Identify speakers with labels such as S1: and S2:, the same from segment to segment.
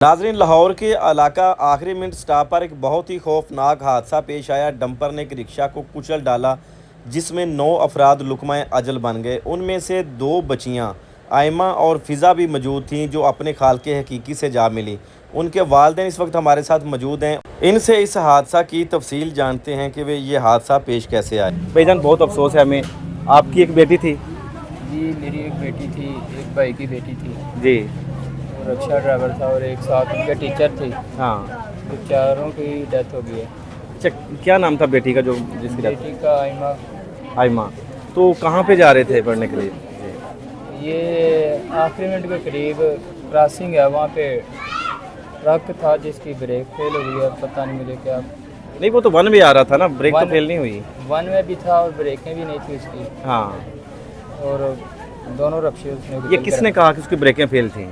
S1: नाजरीन, लाहौर के इलाका आखिरी मिनट स्टॉप पर एक बहुत ही खौफनाक हादसा पेश आया। डंपर ने एक रिक्शा को कुचल डाला जिसमें 9 अफराद लुकमाए अजल बन गए। उनमें से 2 बच्चियां आयमा और फ़िज़ा भी मौजूद थीं जो अपने खाल के हकीकी से जा मिली। उनके वालिदैन इस वक्त हमारे साथ मौजूद हैं। इनसे इस हादसा की तफसील जानते हैं कि वे ये हादसा पेश कैसे आए। भाईजान, बहुत अफसोस है हमें, आपकी एक बेटी थी।
S2: जी, मेरी एक बेटी थी, एक भाई की बेटी थी।
S1: जी।
S2: रिक्शा ड्राइवर था और एक साथ उनके टीचर थे।
S1: हाँ।
S2: तो चारों की डेथ हो गई है।
S1: अच्छा, क्या नाम था बेटी का जो जिसकी डेथ?
S2: बेटी का आइमा।
S1: आयमा। तो कहाँ पे जा रहे थे पढ़ने के लिए?
S2: ये आखिरी मिनट के करीब क्रॉसिंग है, वहाँ पे ट्रक था जिसकी ब्रेक फेल हो गई है। पता नहीं मुझे क्या।
S1: नहीं, वो तो वन में आ रहा था ना, ब्रेक तो फेल नहीं हुई।
S2: वन में भी था और ब्रेकें भी नहीं थी उसकी।
S1: हाँ।
S2: और दोनों रक्शे उसने
S1: ये किसने कहा कि उसकी ब्रेकें फेल थी?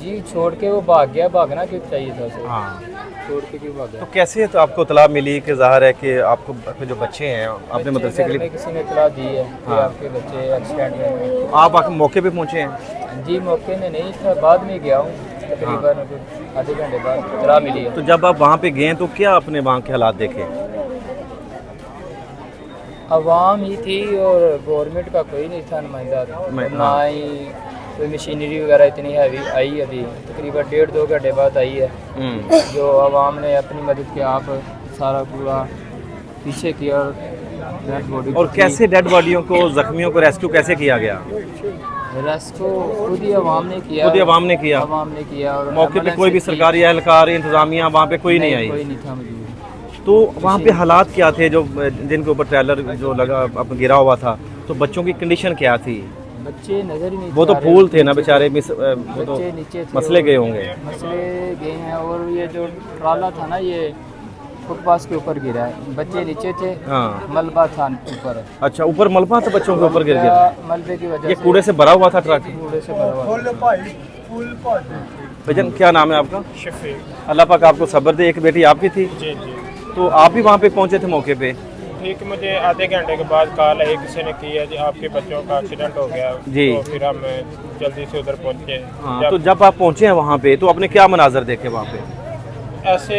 S2: जी, छोड़ के वो भाग गया। भागना क्यों चाहिए था उसे?
S1: हाँ।
S2: छोड़ के क्यों भाग गया?
S1: तो कैसे तो आपको इतला मिली कि ज़ाहिर है कि आपको आपके जो बच्चे हैं आपने मदरसे के लिए,
S2: किसी ने इतला दी है कि
S1: हाँ,
S2: आपके बच्चे एक्सीडेंट में हुए।
S1: तो आप आके मौके पे पहुंचे हैं?
S2: जी, मौके में नहीं था, बाद में गया हूँ तकरीबन आधे घंटे बाद इतला मिली है।
S1: तो जब आप वहाँ पे गए तो क्या आपने वहाँ के हालात देखे?
S2: आवाम ही थी और गवर्नमेंट का कोई नहीं था नुमाइंदा, ना ही कोई मशीनरी वगैरह इतनी हैवी आई। अभी तकरीबन 1.5-2 घंटे बाद आई है। जो आवाम ने अपनी मदद के आप सारा पूरा पीछे किया और डेड बॉडी।
S1: और कैसे डेड बॉडियों को, जख्मियों को रेस्क्यू कैसे किया गया?
S2: रेस्क्यू खुद ही आवाम ने किया।
S1: खुद ही आवाम ने किया?
S2: आवाम ने किया। और
S1: मौके पे कोई भी सरकारी एहलकार, इंतजामिया वहाँ पे कोई नहीं आई?
S2: कोई नहीं था मौजूद।
S1: तो वहाँ पे हालात क्या थे जो जिनके ऊपर ट्रेलर जो लगा अब गिरा हुआ था? तो बच्चों की कंडीशन क्या थी?
S2: बच्चे नजर ही नहीं,
S1: वो तो फूल थे ना बेचारे, वो तो
S2: बच्चे नीचे थे,
S1: मसले गए होंगे।
S2: मसले गए हैं। और ये जो ट्राला था ना, ये फुटपाथ के ऊपर गिरा है। बच्चे नीचे थे।
S1: हाँ।
S2: मलबा था ऊपर।
S1: अच्छा, ऊपर मलबा था, बच्चों के ऊपर गिर गया?
S2: मलबे की वजह
S1: ये
S2: से
S1: कूड़े से भरा हुआ था ट्रक?
S2: कूड़े से भरा हुआ था।
S1: भजन, क्या नाम है आपका?
S3: शफीक।
S1: अल्लाह पाक आपको सब्र दे। एक बेटी आपकी थी?
S3: जी जी।
S1: तो आप भी वहाँ पे पहुँचे थे मौके पे?
S3: ठीक, मुझे आधे घंटे के बाद कॉल आई, किसी ने की है जी आपके बच्चों का एक्सीडेंट हो गया।
S1: जी।
S3: तो फिर हम जल्दी से उधर पहुँचे।
S1: हाँ। तो जब आप पहुँचे हैं वहाँ पे तो आपने क्या मनाजर देखे वहाँ पे?
S3: ऐसे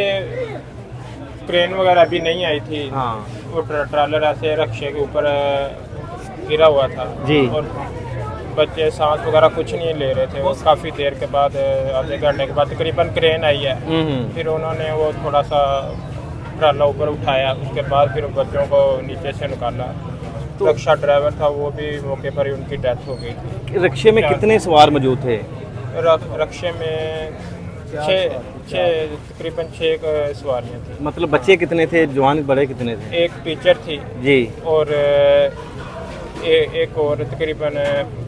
S3: क्रेन वगैरह अभी नहीं आई थी।
S1: हाँ।
S3: वो ट्रालर ऐसे रक्शे के ऊपर गिरा हुआ था।
S1: जी।
S3: और बच्चे सांस वगैरह कुछ नहीं ले रहे थे। वो काफ़ी देर के बाद, आधे घंटे के बाद तकरीबन क्रेन आई है। फिर उन्होंने वो थोड़ा सा ट्राला ऊपर उठाया, उसके बाद फिर बच्चों को नीचे से निकाला। तो रिक्शा ड्राइवर था, वो भी मौके पर ही उनकी डेथ हो गई थी।
S1: रिक्शे में कितने सवार मौजूद थे?
S3: रिक्शे में तकरीबन 6 सवारियाँ थी।
S1: मतलब बच्चे कितने थे, जवान बड़े कितने थे?
S3: एक टीचर थी
S1: जी।
S3: और एक और तकरीबन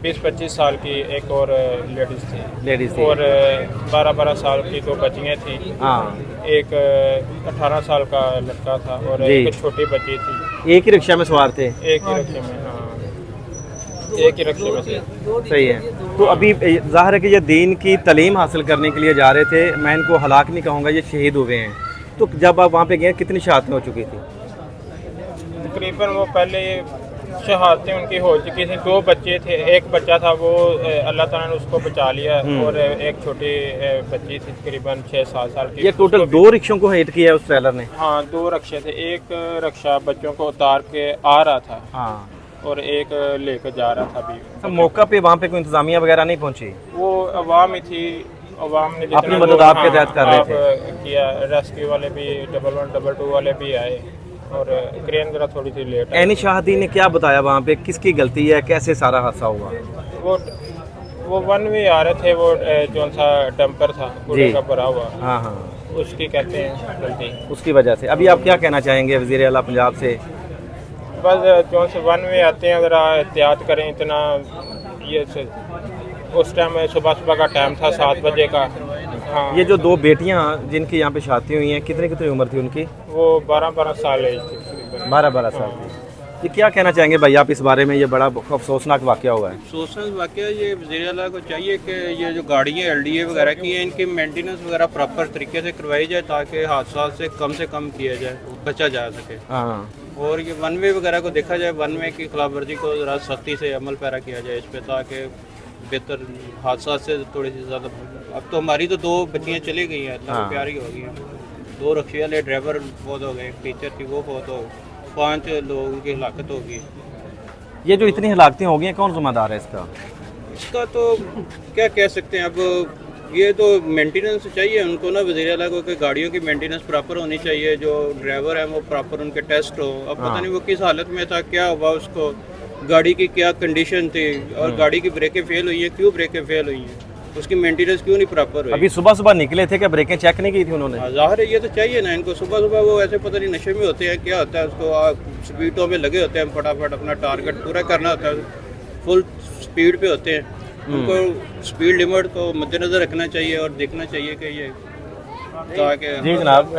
S3: 20-25 साल की एक और लेडीज़ थी। और 12-12 साल की 2 बच्चियाँ थी।
S1: हाँ।
S3: एक 18 साल का लड़का था और
S1: जी।
S3: एक छोटी बच्ची थी।
S1: एक ही रिक्शा में सवार थे?
S3: एक ही रिक्शे में। हाँ, एक ही रिक्शे में से।
S1: सही है। तो अभी ज़ाहिर है कि ये दीन की तालीम हासिल करने के लिए जा रहे थे। मैं इनको हलाक नहीं कहूँगा, ये शहीद हुए हैं। तो जब आप वहाँ पे गए कितनी शहादतें हो चुकी थी?
S3: तकरीबन वो पहले शहादतें उनकी हो चुकी थी। 2 बच्चे थे, एक बच्चा था वो अल्लाह ताला ने उसको बचा लिया। और एक छोटी बच्ची थी तकरीबन 6-7 साल की।
S1: ये टोटल 2 रिक्शों को हिट किया है उस ट्रेलर ने?
S3: हाँ, 2 रिक्शे थे। एक रिक्शा बच्चों को उतार के आ रहा था।
S1: हाँ।
S3: और एक लेकर जा रहा था भी।
S1: तो मौका पे वहाँ पे कोई इंतजामिया वगैरह नहीं पहुँची?
S3: वो अवाम ही थी। अवाम ने
S1: अपनी मदद आपके तहत कर रहे थे?
S3: किया। रेस्क्यू वाले भी 11, 22 वाले भी आए और क्रेन जरा थोड़ी सी लेट।
S1: एनी शाहदी ने क्या बताया वहाँ पे, किसकी गलती है, कैसे सारा हादसा हुआ?
S3: वो वन वे आ रहे थे। वो जो सा डंपर था कूड़े का भरा हुआ,
S1: हाँ हाँ,
S3: उसकी कहते हैं गलती,
S1: उसकी वजह से। अभी आप क्या कहना चाहेंगे वज़ीर आला पंजाब से?
S3: बस जो से वन वे आते हैं ज़रा एहतियात करें। इतना ये उस टाइम सुबह का टाइम था 7 बजे का। हाँ।
S1: ये जो 2 बेटियाँ जिनकी यहाँ पे शादी हुई हैं, कितनी कितनी उम्र थी उनकी?
S3: वो 12-12 साल एज थी।
S1: 12-12 साल की। ये क्या कहना चाहेंगे भाई आप इस बारे में? ये बड़ा अफसोसनाक वाक़या हुआ है।
S4: अफसोसनाक वाक़या। ये वज़ीर आला को चाहिए कि ये जो गाड़ियाँ LDA वगैरह की हैं, इनकी मेंटेनेंस वगैरह प्रॉपर तरीके से करवाई जाए ताकि हादसा से कम किया जाए, बचा जा सके।
S1: हाँ।
S4: और ये वन वे वगैरह को देखा जाए, वन वे की खिलाफवर्जी को ज़रा सख्ती से अमल पैरा किया जाए इस पर, ताकि बेहतर हादसा से थोड़ी सी ज़्यादा अब तो हमारी तो 2 बच्चियाँ चली गई हैं, अल्लाह
S1: हाँ।
S4: की प्यारी हो गई हैं। 2 रिक्शे वाले ड्राइवर बहुत हो गए, एक टीचर थी वो बहुत हो, 5 लोगों की हलाकत हो गई।
S1: ये जो इतनी हलाकतें हो गई हैं, कौन जिम्मेदार है इसका?
S4: इसका तो क्या कह सकते हैं, अब ये तो मेंटेनेंस चाहिए उनको ना, वज़ीर आला को, कि गाड़ियों की मेंटेनेंस प्रॉपर होनी चाहिए, जो ड्राइवर है वो प्रॉपर उनके टेस्ट हो। अब पता नहीं वो किस हालत में था, क्या हुआ उसको, गाड़ी की क्या कंडीशन थी, और गाड़ी की ब्रेकें फेल हुई हैं, क्यों ब्रेकें फेल हुई हैं, उसकी मेंटेनेंस क्यों नहीं प्रॉपर हुई।
S1: अभी सुबह सुबह निकले थे, क्या ब्रेकें चेक नहीं की थी उन्होंने?
S4: हाँ, ज़ाहिर है ये तो चाहिए ना इनको, सुबह सुबह वो ऐसे पता नहीं नशे में होते हैं, क्या होता है, उसको स्पीडों में लगे होते हैं, फटाफट अपना टारगेट पूरा करना होता है, फुल स्पीड पे होते हैं। उनको स्पीड लिमिट को मद्देनज़र रखना चाहिए और देखना चाहिए कि ये ताकि।
S1: जी जनाब,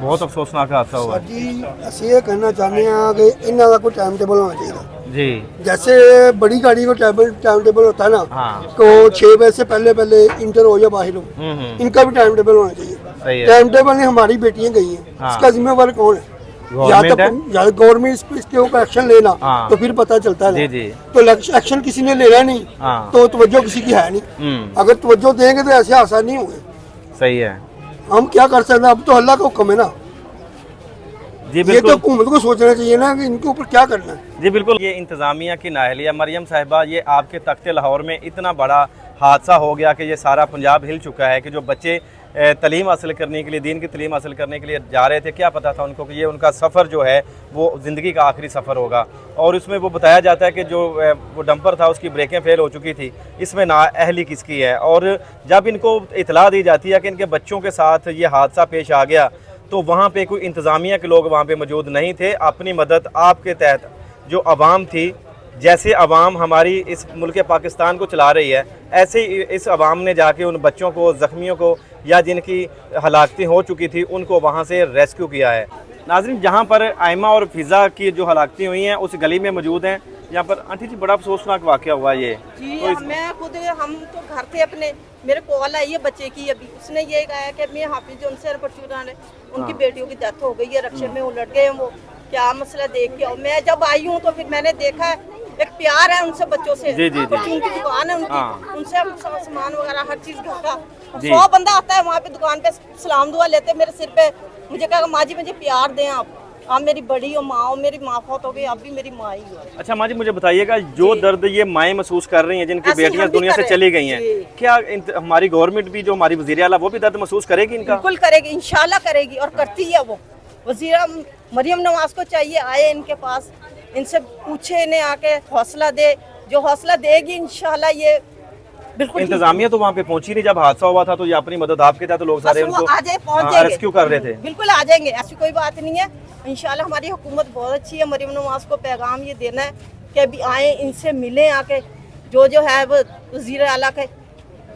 S1: बहुत अफसोसनाक हादसा हुआ
S5: जी ਅਸੀਂ ਇਹ ਕਹਿਣਾ ਚਾਹੁੰਦੇ ਹਾਂ कि ਇਹਨਾਂ ਦਾ ਕੋਈ टाइम टेबल होना चाहिए।
S1: जी।
S5: जैसे बड़ी गाड़ी को टाइम टेबल होता है ना,
S1: हाँ।
S5: तो 6 बजे से पहले इंटर हो या बाहर हो, इनका भी टाइम टेबल होना
S1: सही
S5: चाहिए।
S1: है।
S5: टाइम टेबल में हमारी बेटियां गई हैं,
S1: हाँ।
S5: इसका जिम्मेवार कौन है?
S1: गवर्नमेंट है।
S5: या गवर्नमेंट इसके ऊपर एक्शन लेना,
S1: हाँ।
S5: तो फिर पता चलता है
S1: जी
S5: ना।
S1: जी।
S5: तो एक्शन किसी ने लेना नहीं,
S1: हाँ।
S5: तो तवज्जो किसी की है नहीं। अगर तवज्जो देंगे तो ऐसे हादसा नहीं होंगे।
S1: सही है।
S5: हम क्या कर सकते हैं, अब तो अल्लाह का हुक्म है ना।
S1: जी
S5: ये तो
S1: बिल्कुल।
S5: हुकूमत को सोचना चाहिए ना कि इनके ऊपर क्या करना है।
S1: जी बिल्कुल, ये इंतज़ामिया की नाअहलिया मरियम साहिबा, ये आपके तख्ते लाहौर में इतना बड़ा हादसा हो गया कि ये सारा पंजाब हिल चुका है कि जो बच्चे तलीम हासिल करने के लिए, दीन की तलीम हासिल करने के लिए जा रहे थे, क्या पता था उनको कि ये उनका सफ़र जो है वो ज़िंदगी का आखिरी सफ़र होगा। और उसमें वो बताया जाता है कि जो वो डंपर था उसकी ब्रेकें फेल हो चुकी थी, इसमें नाअहली किसकी है। और जब इनको इतला दी जाती है कि इनके बच्चों के साथ ये हादसा पेश आ गया, तो वहाँ पे कोई इंतज़ामिया के लोग वहाँ पे मौजूद नहीं थे। अपनी मदद आपके तहत जो अवाम थी, जैसे अवाम हमारी इस मुल्क पाकिस्तान को चला रही है, ऐसे ही इस अवाम ने जाके उन बच्चों को, ज़ख्मियों को, या जिनकी हलाकतें हो चुकी थी, उनको वहाँ से रेस्क्यू किया है। नाज़रीन, जहाँ पर आयमा और फ़िज़ा की जो हलाकतें हुई हैं उस गली में मौजूद हैं। यहाँ पर आंटी जी, बड़ा अफसोसनाक वाक़या हुआ ये।
S6: जी
S1: तो
S6: मैं खुद, हम तो घर थे अपने, मेरे कॉल आई है बच्चे की अभी, उसने ये कहा कि मैं हाफिज जो उनसे परचून है, उनकी बेटियों की डेथ हो गई है, रक्षे में उलट गए हैं वो, क्या मसला देख के आओ। मैं जब आई हूँ तो फिर मैंने देखा एक प्यार है उनसे, बच्चों से।
S1: जी, जी, जी।
S6: उनकी दुकान है उनकी,
S1: हाँ।
S6: उनसे हम सामान वगैरह हर चीज घर का,
S1: जी।
S6: 100 बंदा आता है वहाँ पे दुकान पे, सलाम दुआ लेते मेरे सिर पे। मुझे कहा माँ जी मुझे प्यार दें आप मेरी बड़ी हो, माँ हो, मेरी माँ फौत हो गई, आप भी मेरी माँ ही हो।
S1: अच्छा माँ जी, मुझे बताइएगा, जो दर्द ये माएँ महसूस कर रही हैं जिनकी
S6: ऐसे
S1: बेटियां
S6: हम भी
S1: दुनिया से
S6: कर
S1: चली
S6: रहे
S1: गई हैं,
S6: हैं।
S1: क्या हमारी गवर्नमेंट भी, जो हमारी वज़ीर आला, वो भी दर्द महसूस करेगी इनका?
S6: बिल्कुल करेगी, इंशाल्लाह करेगी, और करती है वो। वज़ीरा मरियम नवाज को चाहिए आए इनके पास, इनसे पूछे, इन्हें आके हौसला दे, जो हौसला देगी इंशाल्लाह ये बिल्कुल।
S1: इंतजामिया तो वहाँ पे पहुंची नहीं, जब हादसा हुआ था तो ये अपनी मदद आपके तहत लोग सारे उनको
S6: आ जाए, पहुंच जाएंगे,
S1: रेस्क्यू कर रहे थे।
S6: बिल्कुल आ जाएंगे, ऐसी कोई बात नहीं है। इंशाल्लाह हमारी हुकूमत बहुत अच्छी है। मरियम नवाज को पैगाम ये देना है कि अभी आए, इनसे मिलें आके, जो है वो वज़ीर आला के,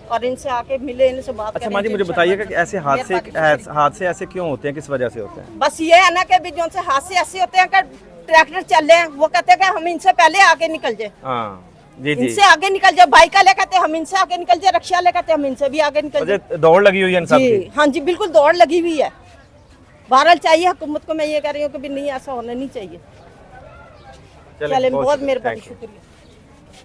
S6: और इनसे आके मिले, इनसे बात करें।
S1: अच्छा माँ जी, मुझे बताइएगा कि ऐसे हादसे ऐसे क्यों होते हैं, किस वजह से होते हैं?
S6: बस ये है ना कि जो से हादसे ऐसे होते हैं कि ट्रैक्टर चल रहे हैं, वो कहते हैं कि हम इनसे पहले आगे निकल जाए।
S1: हाँ जी जी।
S6: इनसे आगे निकल जाए, बाइक वाले कहते हैं हम इनसे आगे निकल जाए, रिक्शा वाले कहते हैं हम इनसे भी आगे निकल जाए।
S1: दौड़ लगी हुई है इन सब
S6: जी
S1: की।
S6: हाँ जी, बिल्कुल दौड़ लगी हुई है। बहरहाल चाहिए हुकूमत को, मैं ये कह रही हूँ कि भी नहीं, ऐसा होना नहीं चाहिए। चले, बहुत मेहरबानी, शुक्रिया।